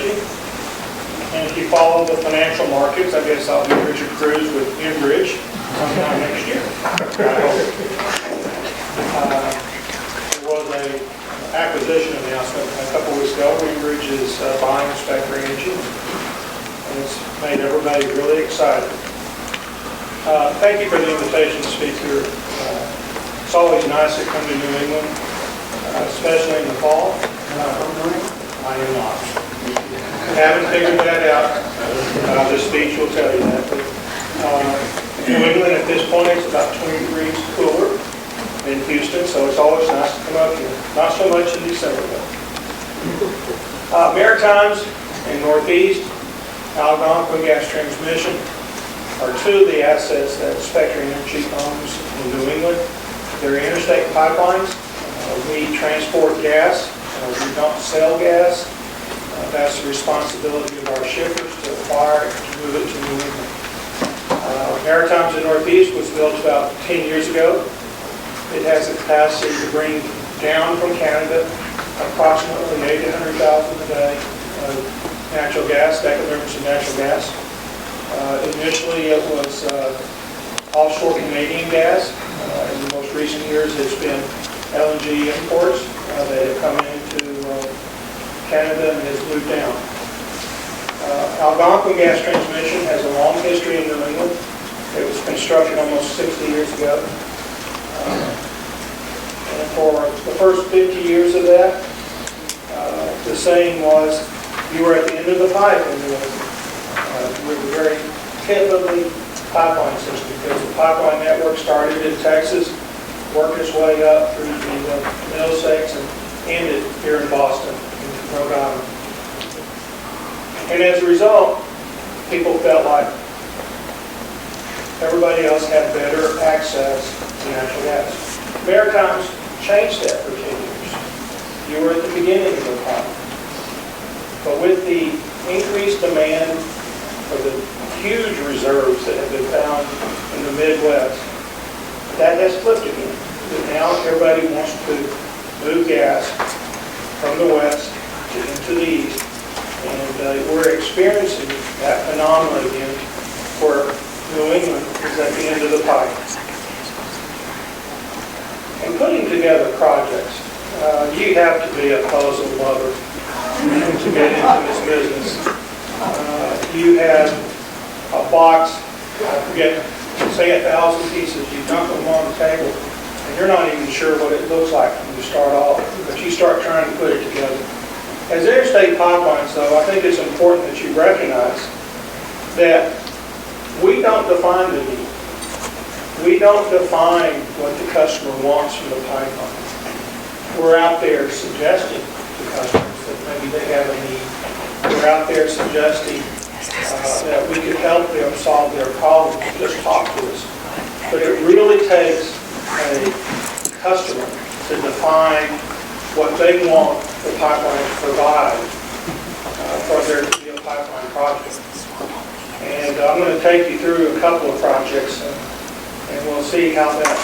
Energy. And if you follow the financial markets, I guess I'll be Richard Kruse with Enbridge sometime next year. There was an acquisition announcement a couple weeks ago. Enbridge is buying Spectra Energy, and it's made everybody really excited. Thank you for the invitation to speak here. It's always nice to come to New England, especially in the fall. I am not. Haven't figured that out. This speech will tell you that. But, New England at this point is about 20 degrees cooler in Houston, so it's always nice to come up here. Not so much in December, though. Maritimes and Northeast, Algonquin gas transmission are two of the assets that Spectra Energy owns in New England. They're interstate pipelines. We transport gas. We don't sell gas. That's the responsibility of our shippers to acquire it and to move it to New England. Maritimes and Northeast was built about 10 years ago. It has the capacity to bring down from Canada approximately 800,000 a day of natural gas, decatherms of natural gas. Initially, it was offshore Canadian gas. In the most recent years, it's been LNG imports that have come into Canada and has moved down. Algonquin gas transmission has a long history in New England. It was constructed almost 60 years ago. And for the first 50 years of that, the saying was, you were at the end of the pipe in New England. We're the very tip of the pipeline system because the pipeline network started in Texas, worked its way up through the Middlesex and ended here in Boston, in Rhode Island. And as a result, people felt like everybody else had better access to natural gas. Maritimes changed that for 10 years. You were at the beginning of the pipe. But with the increased demand for the huge reserves that have been found in the Midwest, that has flipped again. Now everybody wants to move gas from the west into the east, and we're experiencing that phenomenon again where New England is at the end of the pipe. And putting together projects, you have to be a puzzle lover to get into this business. You have a box, I forget, say 1,000 pieces, you dump them on the table, and you're not even sure what it looks like when you start off, but you start trying to put it together. As interstate pipelines, though, I think it's important that you recognize that we don't define the need. We don't define what the customer wants from the pipeline. We're out there suggesting to customers that maybe they have a need. We're out there suggesting that we could help them solve their problems. Just talk to us. But it really takes a customer to define what they want the pipeline to provide for their pipeline project. And I'm going to take you through a couple of projects, and we'll see how that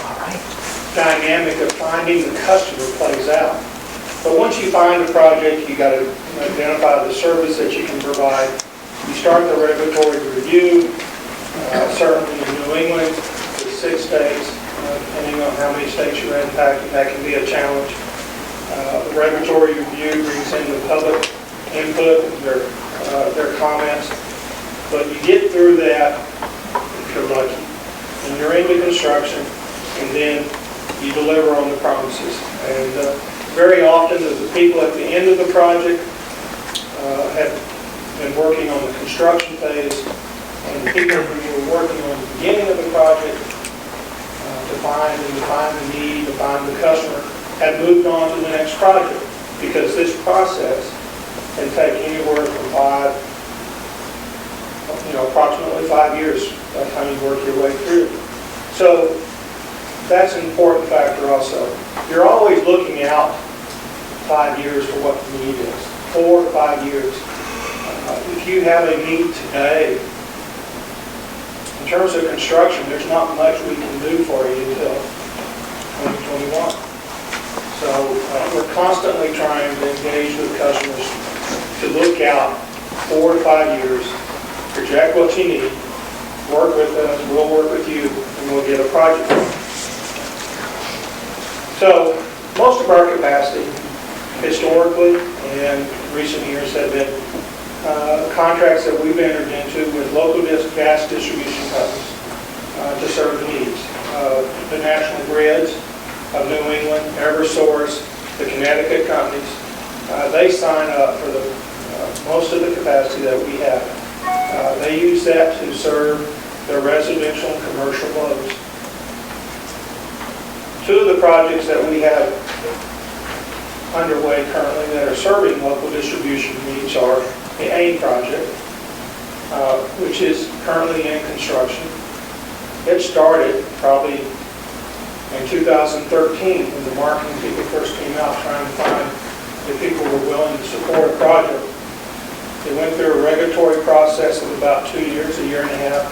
dynamic of finding the customer plays out. But once you find a project, you got to identify the service that you can provide. You start the regulatory review. Certainly in New England, with 6 states, depending on how many states you're impacting, that can be a challenge. The regulatory review brings in the public input, their comments. But you get through that if you're lucky. And you're into construction, and then you deliver on the promises. And very often, the people at the end of the project have been working on the construction phase, and the people who were working on the beginning of the project define the need, define the customer, have moved on to the next project, because this process can take anywhere from approximately 5 years by the time you work your way through. So that's an important factor also. You're always looking out 5 years for what the need is, 4 to 5 years. If you have a need today, in terms of construction, there's not much we can do for you until 2021. So we're constantly trying to engage with customers to look out 4 to 5 years, project what you need, work with us, we'll work with you, and we'll get a project going. So most of our capacity, historically and recent years, have been contracts that we've entered into with local gas distribution companies to serve the needs. The national grids of New England, Eversource, the Connecticut companies, they sign up for the most of the capacity that we have. They use that to serve their residential and commercial loads. 2 of the projects that we have underway currently that are serving local distribution needs are the AIM project, which is currently in construction. It started probably in 2013 when the marketing people first came out trying to find if people were willing to support a project. It went through a regulatory process of about 2 years, a year and a half,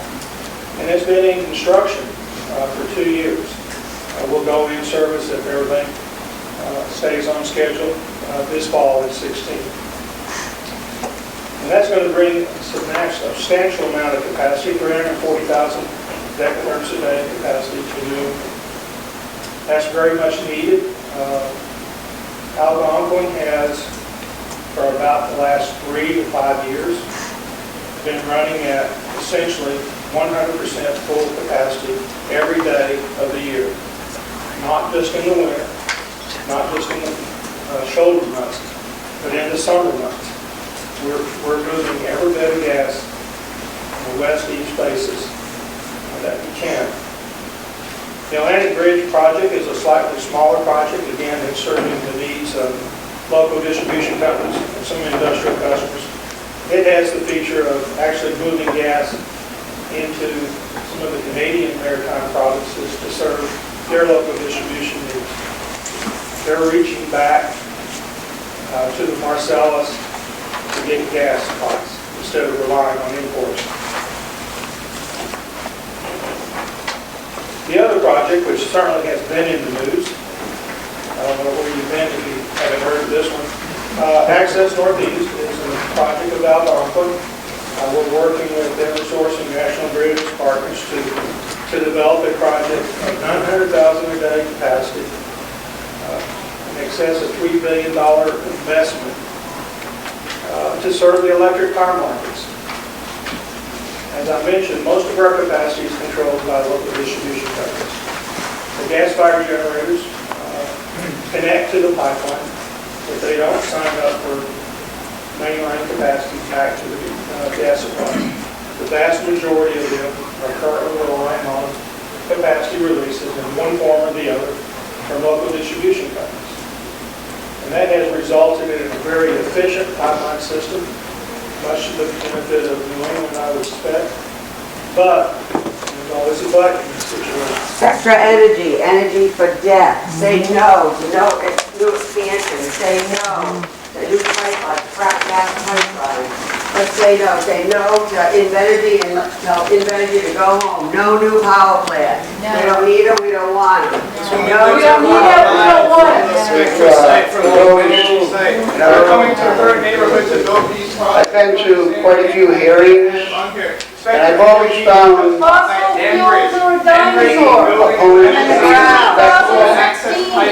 and it's been in construction for 2 years. We'll go in service if everything stays on schedule this fall at 16. And that's going to bring a substantial amount of capacity, 340,000 decatherms a day capacity to New England. That's very much needed. Algonquin has, for about the last 3 to 5 years, been running at essentially 100% full capacity every day of the year. Not just in the winter, not just in the shoulder months, but in the summer months. We're moving every bit of gas on the west-east basis that we can. The Atlantic Bridge project is a slightly smaller project. Again, it's serving the needs of local distribution companies and some industrial customers. It has the feature of actually moving gas into some of the Canadian maritime provinces to serve their local distribution needs. They're reaching back to the Marcellus to get gas supplies instead of relying on imports. The other project, which certainly has been in the news, I don't know where you've been if you haven't heard of this one, Access Northeast is a project of Algonquin. We're working with Eversource and National Grid partners to develop a project of 900,000 a day capacity, in excess of $3 billion investment to serve the electric power markets. As I mentioned, most of our capacity is controlled by local distribution companies. The gas-fired generators connect to the pipeline, but they don't sign up for mainline capacity back to the gas supply. The vast majority of them are currently relying on capacity releases in one form or the other from local distribution companies. And that has resulted in a very efficient pipeline system, much to the benefit of New England, I would suspect. But there's always a but in this situation. Spectra Energy, energy for death. Say no to new expansion. Say no to new pipeline, frac gas pipeline. Let's say no to Enbridge and tell Enbridge to go home. No new power plant. No. We don't need them, we don't want them. No, we don't need them, we don't want them. Spectra site for low emission site. We're coming to her neighborhood to build these projects. I've been to quite a few hearings, and I've always found Fossil fuels are a dinosaur.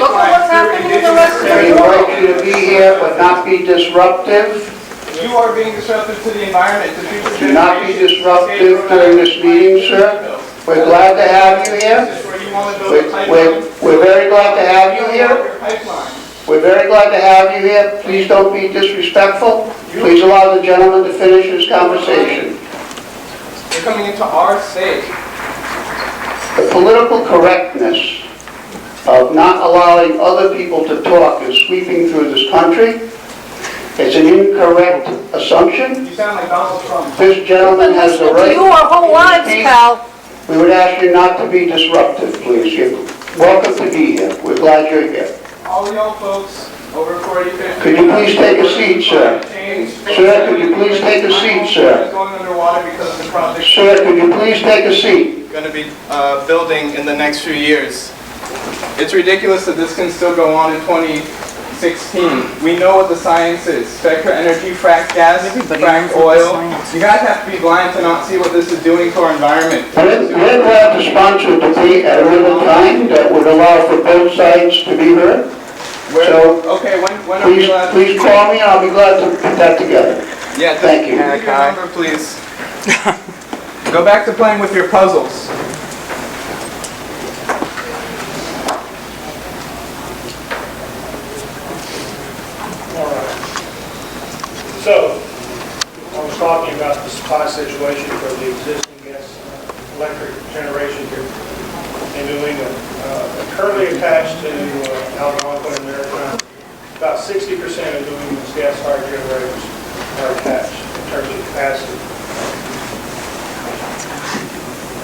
Look at what's happening in the rest of the they world. invite you to be here but not be disruptive. You are being disruptive to the environment. The future Do not be disruptive during this meeting, sir. We're glad to have you here. This is where you want to build a pipeline. We're very glad to have you here. Your pipeline. We're very glad to have you here. Please don't be disrespectful. Please allow the gentleman to finish his conversation. You're coming into our state. The political correctness of not allowing other people to talk is sweeping through this country. It's an incorrect assumption. You sound like Donald Trump. This gentleman has the right. You our whole lives, pal. We would ask you not to be disruptive, please. You're welcome to be here. We're glad you're here. All y'all folks over 40, 50. Could you please take a seat, sir? Sir, could you please take a seat, sir? Going underwater because of the project. Sir, could you please take a seat? Going to be building in the next few years. It's ridiculous that this can still go on in 16. We know what the science is. Spectra Energy, fracked gas, Everybody fracked knows what the oil. science is. You guys have to be blind to not see what this is doing to our environment. We're glad to sponsor a debate at a given time that would allow for both sides to be heard. So, Okay, when are we please, allowed? please call me and I'll be glad to put that together. Yeah, just Thank you. leave your number, please. Go back to playing with your puzzles. All right. So, I was talking about the supply situation for the existing gas electric generation here in New England. Currently attached to Algonquin and Maritimes, about 60% of New England's gas-fired generators are attached in terms of capacity.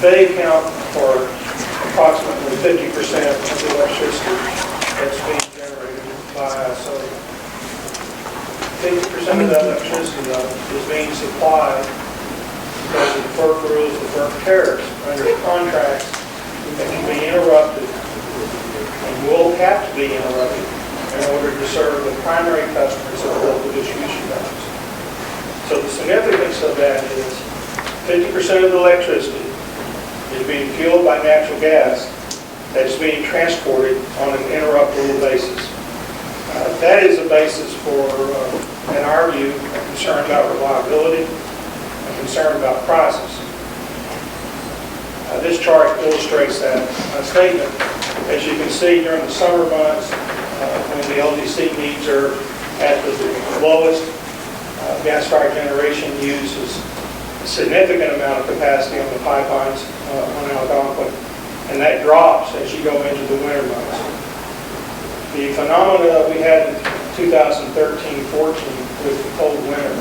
They account for approximately 50% of the electricity that's being generated by us. So 50% of that electricity is being supplied because of the FERC rules, the FERC tariffs, under contracts that can be interrupted and will have to be interrupted in order to serve the primary customers of the local distribution companies. So the significance of that is 50% of the electricity is being fueled by natural gas that's being transported on an interruptible basis. That is a basis for, in our view, a concern about reliability, a concern about prices. This chart illustrates that statement. As you can see, during the summer months, when the LDC needs are at the lowest, gas-fired generation uses a significant amount of capacity on the pipelines on Algonquin, and that drops as you go into the winter months. The phenomena we had in 2013-14 with the cold winter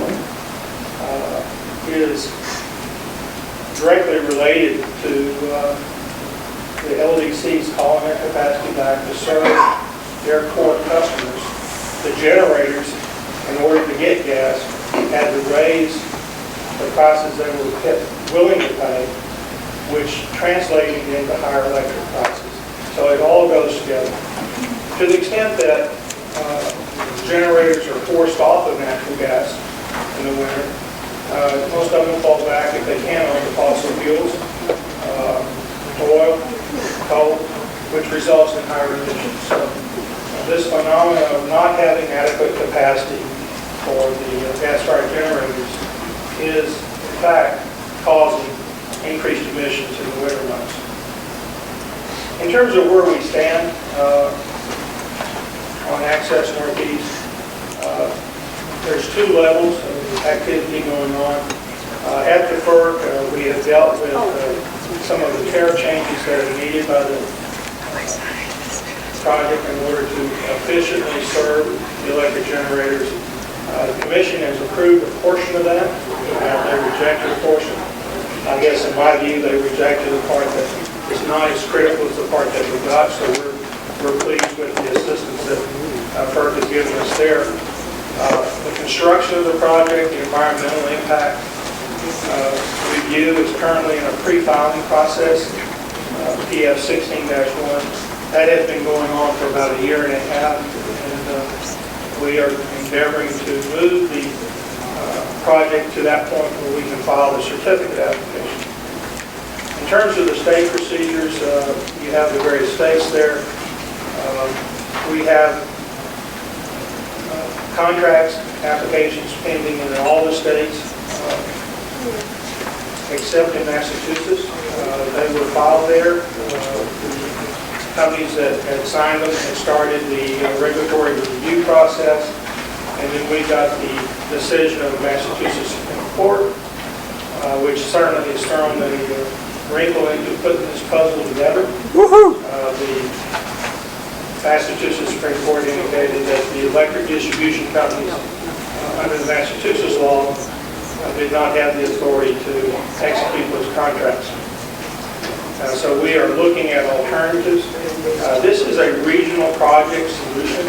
is directly related to the LDCs calling their capacity back to serve their core customers. The generators, in order to get gas, had to raise the prices they were willing to pay, which translated into higher electric prices. So it all goes together. To the extent that generators are forced off of natural gas in the winter, most of them fall back, if they can, on the fossil fuels, oil, coal, which results in higher emissions. So this phenomenon of not having adequate capacity for the gas-fired generators is, in fact, causing increased emissions in the winter months. In terms of where we stand on Access Northeast, there's two levels of activity going on. At the FERC, we have dealt with some of the tariff changes that are needed by the project in order to efficiently serve the electric generators. The Commission has approved a portion of that. They rejected a portion. I guess in my view, they rejected the part that is not as critical as the part that we got, so we're pleased with the assistance that FERC has given us there. The construction of the project, the environmental impact review is currently in a pre-filing process, PF 16-1. That has been going on for about a year and a half, and we are endeavoring to move the project to that point where we can file the certificate application. In terms of the state procedures, you have the various states there. We have contracts, applications pending in all the states, except in Massachusetts. They were filed there. Companies that had signed them had started the regulatory review process, and then we got the decision of the Massachusetts Supreme Court, which certainly has thrown a wrinkle into putting this puzzle together. The Massachusetts Supreme Court indicated that the electric distribution companies, under the Massachusetts law, did not have the authority to execute those contracts. So we are looking at alternatives. This is a regional project solution,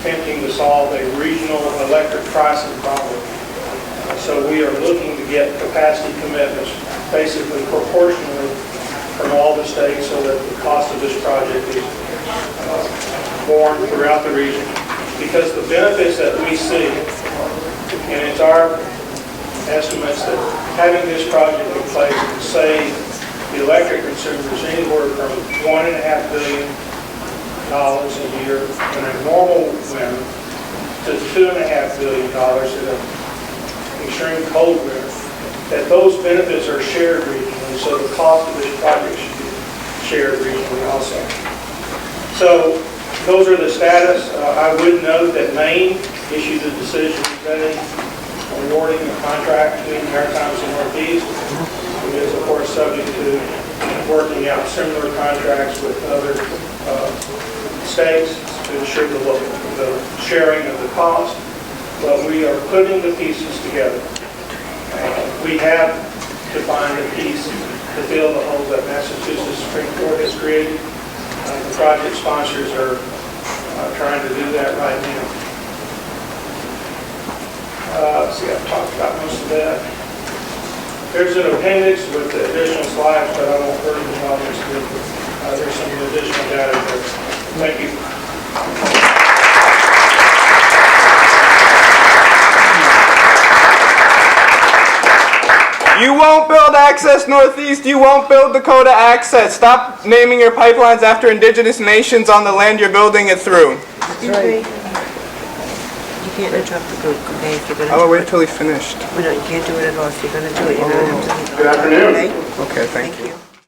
attempting to solve a regional electric pricing problem. So we are looking to get capacity commitments, basically proportionally from all the states, so that the cost of this project is borne throughout the region. because the benefits that we see, and it's our estimates that having this project in place will save the electric consumers anywhere from $1.5 billion a year in a normal winter to $2.5 billion in an extreme cold winter, that those benefits are shared regionally, so the cost of this project should be shared regionally also. So those are the status. I would note that Maine issued a decision today awarding a contract between Maritimes and Northeast. It is, of course, subject to working out similar contracts with other states to ensure the sharing of the cost. But we are putting the pieces together. We have to find a piece to fill the hole that Massachusetts Supreme Court has created. The project sponsors are trying to do that right now. See, I've talked about most of that. There's an appendix with the additional slides, but I won't hurry the audience with it. There's some additional data there. Thank you. You won't build Access Northeast, you won't build Dakota Access. Stop naming your pipelines after indigenous nations on the land you're building it through. That's right. You can't interrupt the group, okay, if you're gonna I'll do wait it. till he finished. No, you can't do it at all. If you're gonna do it, you're gonna have to. Good afternoon. Okay? Okay, thank you. Thank you.